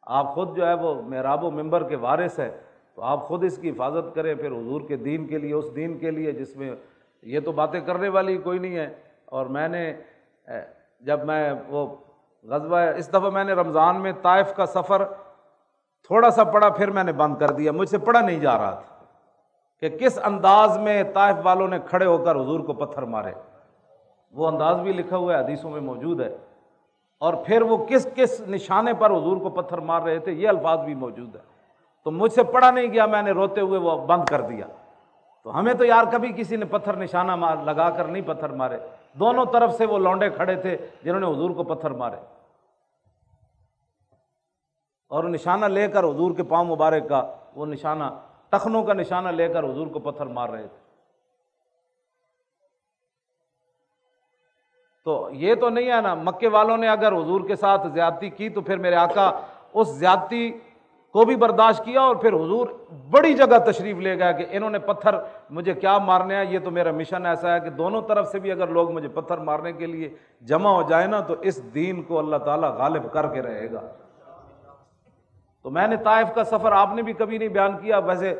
آپ خود جو ہے وہ محراب و منبر کے وارث ہیں، تو آپ خود اس کی حفاظت کریں، پھر حضور کے دین کے لیے، اس دین کے لیے جس میں یہ تو باتیں کرنے والی کوئی نہیں ہے۔ اور میں نے جب میں وہ غزوہ، اس دفعہ میں نے رمضان میں طائف کا سفر تھوڑا سا پڑھا، پھر میں نے بند کر دیا، مجھ سے پڑھا نہیں جا رہا تھا کہ کس انداز میں طائف والوں نے کھڑے ہو کر حضور کو پتھر مارے۔ وہ انداز بھی لکھا ہوا ہے، حدیثوں میں موجود ہے، اور پھر وہ کس کس نشانے پر حضور کو پتھر مار رہے تھے، یہ الفاظ بھی موجود ہے۔ تو مجھ سے پڑھا نہیں گیا، میں نے روتے ہوئے وہ بند کر دیا۔ تو ہمیں تو یار کبھی کسی نے پتھر نشانہ لگا کر نہیں پتھر مارے، دونوں طرف سے وہ لونڈے کھڑے تھے جنہوں نے حضور کو پتھر مارے، اور نشانہ لے کر حضور کے پاؤں مبارک کا، وہ نشانہ ٹخنوں کا نشانہ لے کر حضور کو پتھر مار رہے تھے۔ تو یہ تو نہیں ہے نا، مکے والوں نے اگر حضور کے ساتھ زیادتی کی تو پھر میرے آقا اس زیادتی کو بھی برداشت کیا، اور پھر حضور بڑی جگہ تشریف لے گیا کہ انہوں نے پتھر مجھے کیا مارنے ہیں، یہ تو میرا مشن ایسا ہے کہ دونوں طرف سے بھی اگر لوگ مجھے پتھر مارنے کے لیے جمع ہو جائے نا تو اس دین کو اللہ تعالیٰ غالب کر کے رہے گا۔ تو میں نے طائف کا سفر آپ نے بھی کبھی نہیں بیان کیا، ویسے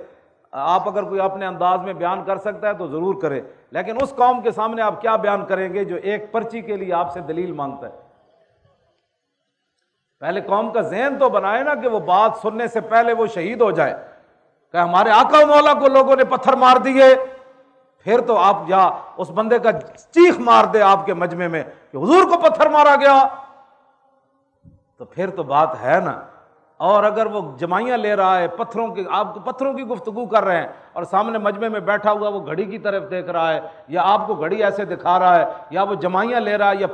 آپ اگر کوئی اپنے انداز میں بیان کر سکتا ہے تو ضرور کرے، لیکن اس قوم کے سامنے آپ کیا بیان کریں گے جو ایک پرچی کے لیے آپ سے دلیل مانگتا ہے؟ پہلے قوم کا ذہن تو بنائے نا کہ وہ بات سننے سے پہلے وہ شہید ہو جائے کہ ہمارے آقا و مولا کو لوگوں نے پتھر مار دیے، پھر تو آپ یا اس بندے کا چیخ مار دے آپ کے مجمع میں کہ حضور کو پتھر مارا گیا، تو پھر تو بات ہے نا۔ اور اگر وہ جمائیاں لے رہا ہے پتھروں کی، آپ کو پتھروں کی گفتگو کر رہے ہیں اور سامنے مجمع میں بیٹھا ہوا وہ گھڑی کی طرف دیکھ رہا ہے، یا آپ کو گھڑی ایسے دکھا رہا ہے، یا وہ جمائیاں لے رہا ہے، یا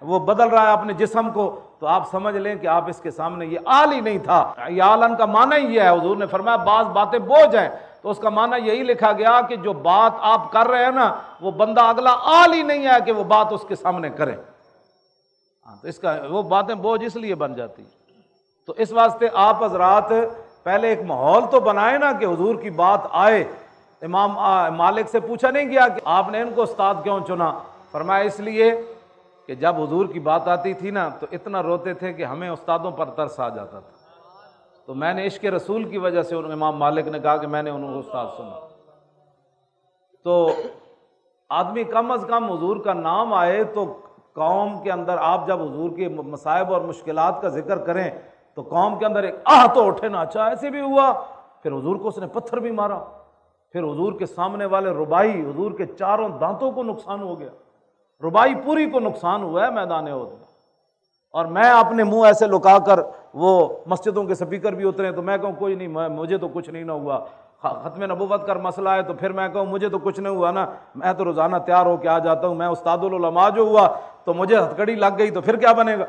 وہ بدل رہا ہے اپنے جسم کو، تو آپ سمجھ لیں کہ آپ اس کے سامنے، یہ آل ہی نہیں تھا۔ یہ آلن کا معنی ہی یہ ہے، حضور نے فرمایا بعض باتیں بوجھ ہیں، تو اس کا معنی یہی لکھا گیا کہ جو بات آپ کر رہے ہیں نا وہ بندہ اگلا آل ہی نہیں ہے کہ وہ بات اس کے سامنے کرے، تو اس کا وہ باتیں بوجھ اس لیے بن جاتی ہیں۔ تو اس واسطے آپ حضرات پہلے ایک ماحول تو بنائے نا کہ حضور کی بات آئے۔ امام مالک سے پوچھا نہیں گیا کہ آپ نے ان کو استاد کیوں چنا، فرمایا اس لیے کہ جب حضور کی بات آتی تھی نا تو اتنا روتے تھے کہ ہمیں استادوں پر ترس آ جاتا تھا، تو میں نے عشق رسول کی وجہ سے امام مالک نے کہا کہ میں نے انہوں کو استاد سنا۔ تو آدمی کم از کم حضور کا نام آئے تو قوم کے اندر آپ جب حضور کے مصائب اور مشکلات کا ذکر کریں تو قوم کے اندر ایک تو اٹھے نا، اچھا ایسے بھی ہوا، پھر حضور کو اس نے پتھر بھی مارا، پھر حضور کے سامنے والے ربائی، حضور کے چاروں دانتوں کو نقصان ہو گیا، ربائی پوری کو نقصان ہوا ہے میدان احد میں، اور میں اپنے منہ ایسے لکا کر، وہ مسجدوں کے سپیکر بھی اترے تو میں کہوں کوئی نہیں، مجھے تو کچھ نہیں نہ ہوا، ختم نبوت کا مسئلہ ہے تو پھر میں کہوں مجھے تو کچھ نہیں ہوا نا، میں تو روزانہ تیار ہو کے آ جاتا ہوں، میں استاد العلماء جو ہوا تو مجھے ہتھکڑی لگ گئی تو پھر کیا بنے گا؟